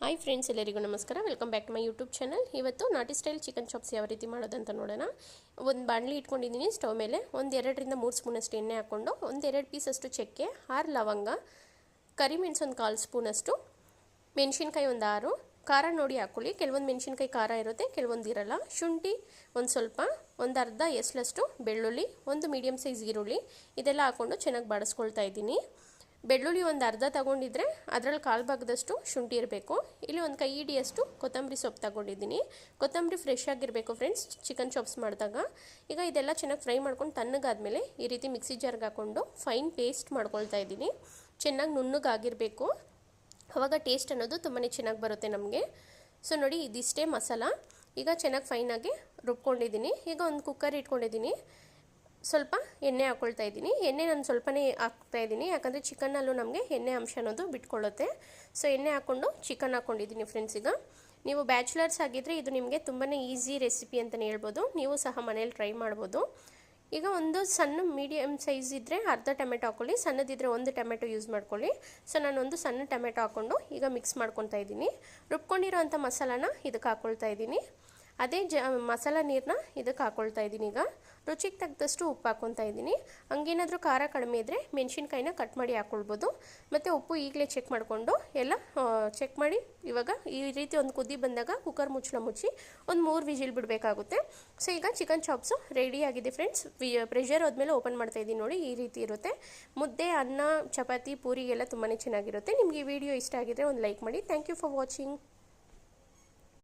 Hi friends, ಎಲ್ಲರಿಗೂ ನಮಸ್ಕಾರ. Welcome back to my YouTube channel. ಇವತ್ತು ನಾಟಿ ಸ್ಟೈಲ್ ಚಿಕನ್ ಚಾಪ್ಸ್ ಯಾವ ರೀತಿ ಮಾಡೋದಂತ ನೋಡೋಣ. ಒಂದು ಬಾಣಲಿ ಇಟ್ಕೊಂಡಿದ್ದೀನಿ ಸ್ಟವ್ ಮೇಲೆ. ಒಂದು 2-3 ಸ್ಪೂನಷ್ಟು ಎಣ್ಣೆ ಹಾಕ್ಕೊಂಡು 1-2 ಪೀಸಷ್ಟು ಚಕ್ಕೆ, 6 ಲವಂಗ, ಕರಿಮೆಣಸು ಒಂದು 1/4 ಸ್ಪೂನಷ್ಟು, ಮೆಣಸಿನ್ಕಾಯಿ ಒಂದು 6, ಖಾರ ನೋಡಿ ಹಾಕ್ಕೊಳ್ಳಿ. ಕೆಲವೊಂದು ಮೆಣಸಿನ್ಕಾಯಿ ಖಾರ ಇರುತ್ತೆ, ಕೆಲವೊಂದು ಇರಲ್ಲ. ಶುಂಠಿ ಒಂದು ಸ್ವಲ್ಪ, ಒಂದು ಅರ್ಧ ಎಸ್ಲಷ್ಟು ಬೆಳ್ಳುಳ್ಳಿ, ಒಂದು ಮೀಡಿಯಮ್ ಸೈಜ್ ಈರುಳ್ಳಿ, ಇದೆಲ್ಲ ಹಾಕ್ಕೊಂಡು ಚೆನ್ನಾಗಿ ಬಾಡಿಸ್ಕೊಳ್ತಾ ಇದ್ದೀನಿ. ಬೆಳ್ಳುಳ್ಳಿ ಒಂದು ಅರ್ಧ ತಗೊಂಡಿದ್ರೆ ಅದರಲ್ಲಿ 1/4 ಭಾಗದಷ್ಟು ಶುಂಠಿ ಇರಬೇಕು. ಇಲ್ಲಿ ಒಂದು ಕೈ ಹಿಡಿಯಷ್ಟು ಕೊತ್ತಂಬರಿ ಸೊಪ್ಪು ತಗೊಂಡಿದ್ದೀನಿ. ಕೊತ್ತಂಬರಿ ಫ್ರೆಶ್ ಆಗಿರಬೇಕು ಫ್ರೆಂಡ್ಸ್ ಚಿಕನ್ ಚಾಪ್ಸ್ ಮಾಡಿದಾಗ. ಈಗ ಇದೆಲ್ಲ ಚೆನ್ನಾಗಿ ಫ್ರೈ ಮಾಡ್ಕೊಂಡು ತಣ್ಣಗಾದ್ಮೇಲೆ ಈ ರೀತಿ ಮಿಕ್ಸಿ ಜಾರ್ಗೆ ಹಾಕ್ಕೊಂಡು ಫೈನ್ ಪೇಸ್ಟ್ ಮಾಡ್ಕೊಳ್ತಾ ಇದ್ದೀನಿ. ಚೆನ್ನಾಗಿ ನುಣ್ಣಗಾಗಿರಬೇಕು, ಆವಾಗ ಟೇಸ್ಟ್ ಅನ್ನೋದು ತುಂಬಾ ಚೆನ್ನಾಗಿ ಬರುತ್ತೆ ನಮಗೆ. ಸೊ ನೋಡಿ, ಇದಿಷ್ಟೇ ಮಸಾಲ. ಈಗ ಚೆನ್ನಾಗಿ ಫೈನಾಗಿ ರುಬ್ಕೊಂಡಿದ್ದೀನಿ. ಈಗ ಒಂದು ಕುಕ್ಕರ್ ಇಟ್ಕೊಂಡಿದ್ದೀನಿ. ಸ್ವಲ್ಪ ಎಣ್ಣೆ ಹಾಕ್ಕೊಳ್ತಾ ಇದ್ದೀನಿ. ಎಣ್ಣೆ ನಾನು ಸ್ವಲ್ಪನೇ ಹಾಕ್ತಾ ಇದ್ದೀನಿ, ಯಾಕಂದರೆ ಚಿಕನ್ನಲ್ಲೂ ನಮಗೆ ಎಣ್ಣೆ ಅಂಶ ಅನ್ನೋದು ಬಿಟ್ಕೊಳ್ಳುತ್ತೆ. ಸೊ ಎಣ್ಣೆ ಹಾಕ್ಕೊಂಡು ಚಿಕನ್ ಹಾಕ್ಕೊಂಡಿದ್ದೀನಿ ಫ್ರೆಂಡ್ಸ್. ಈಗ ನೀವು ಬ್ಯಾಚುಲರ್ಸ್ ಆಗಿದ್ದರೆ ಇದು ನಿಮಗೆ ತುಂಬಾ ಈಸಿ ರೆಸಿಪಿ ಅಂತಲೇ ಹೇಳ್ಬೋದು. ನೀವು ಸಹ ಮನೇಲಿ ಟ್ರೈ ಮಾಡ್ಬೋದು. ಈಗ ಒಂದು ಸಣ್ಣ ಮೀಡಿಯಮ್ ಸೈಜ್ ಇದ್ದರೆ ಅರ್ಧ ಟೊಮೆಟೊ ಹಾಕ್ಕೊಳ್ಳಿ, ಸಣ್ಣದಿದ್ದರೆ ಒಂದು ಟೊಮೆಟೊ ಯೂಸ್ ಮಾಡ್ಕೊಳ್ಳಿ. ಸೊ ನಾನೊಂದು ಸಣ್ಣ ಟೊಮೆಟೊ ಹಾಕ್ಕೊಂಡು ಈಗ ಮಿಕ್ಸ್ ಮಾಡ್ಕೊತಾ ಇದ್ದೀನಿ. ರುಬ್ಕೊಂಡಿರೋ ಅಂಥ ಮಸಾಲಾನ ಇದಕ್ಕೆ ಹಾಕ್ಕೊಳ್ತಾ ಇದ್ದೀನಿ. ಅದೇ ಮಸಾಲ ನೀರನ್ನ ಇದಕ್ಕೆ ಹಾಕ್ಕೊಳ್ತಾ ಇದ್ದೀನಿ. ಈಗ ರುಚಿಗೆ ತಕ್ಕದಷ್ಟು ಉಪ್ಪು ಹಾಕ್ಕೊತಾ ಇದ್ದೀನಿ. ಹಂಗೇನಾದರೂ ಖಾರ ಕಡಿಮೆ ಇದ್ದರೆ ಮೆಣಸಿನ್ಕಾಯಿನ ಕಟ್ ಮಾಡಿ ಹಾಕ್ಕೊಳ್ಬೋದು. ಮತ್ತು ಉಪ್ಪು ಈಗಲೇ ಚೆಕ್ ಮಾಡಿಕೊಂಡು ಎಲ್ಲ ಚೆಕ್ ಮಾಡಿ ಇವಾಗ ಈ ರೀತಿ ಒಂದು ಕುದಿ ಬಂದಾಗ ಕುಕ್ಕರ್ ಮುಚ್ಚಳ ಮುಚ್ಚಿ ಒಂದು 3 ವಿಜಿಲ್ ಬಿಡಬೇಕಾಗುತ್ತೆ. ಸೊ ಈಗ ಚಿಕನ್ ಚಾಪ್ಸು ರೆಡಿ ಆಗಿದೆ ಫ್ರೆಂಡ್ಸ್. ಪ್ರೆಷರ್ ಹೋದ್ಮೇಲೆ ಓಪನ್ ಮಾಡ್ತಾ ಇದ್ದೀನಿ. ನೋಡಿ, ಈ ರೀತಿ ಇರುತ್ತೆ. ಮುದ್ದೆ, ಅನ್ನ, ಚಪಾತಿ, ಪೂರಿಗೆಲ್ಲ ತುಂಬಾ ಚೆನ್ನಾಗಿರುತ್ತೆ. ನಿಮಗೆ ಈ ವಿಡಿಯೋ ಇಷ್ಟ ಆಗಿದ್ರೆ ಒಂದು ಲೈಕ್ ಮಾಡಿ. Thank you for watching.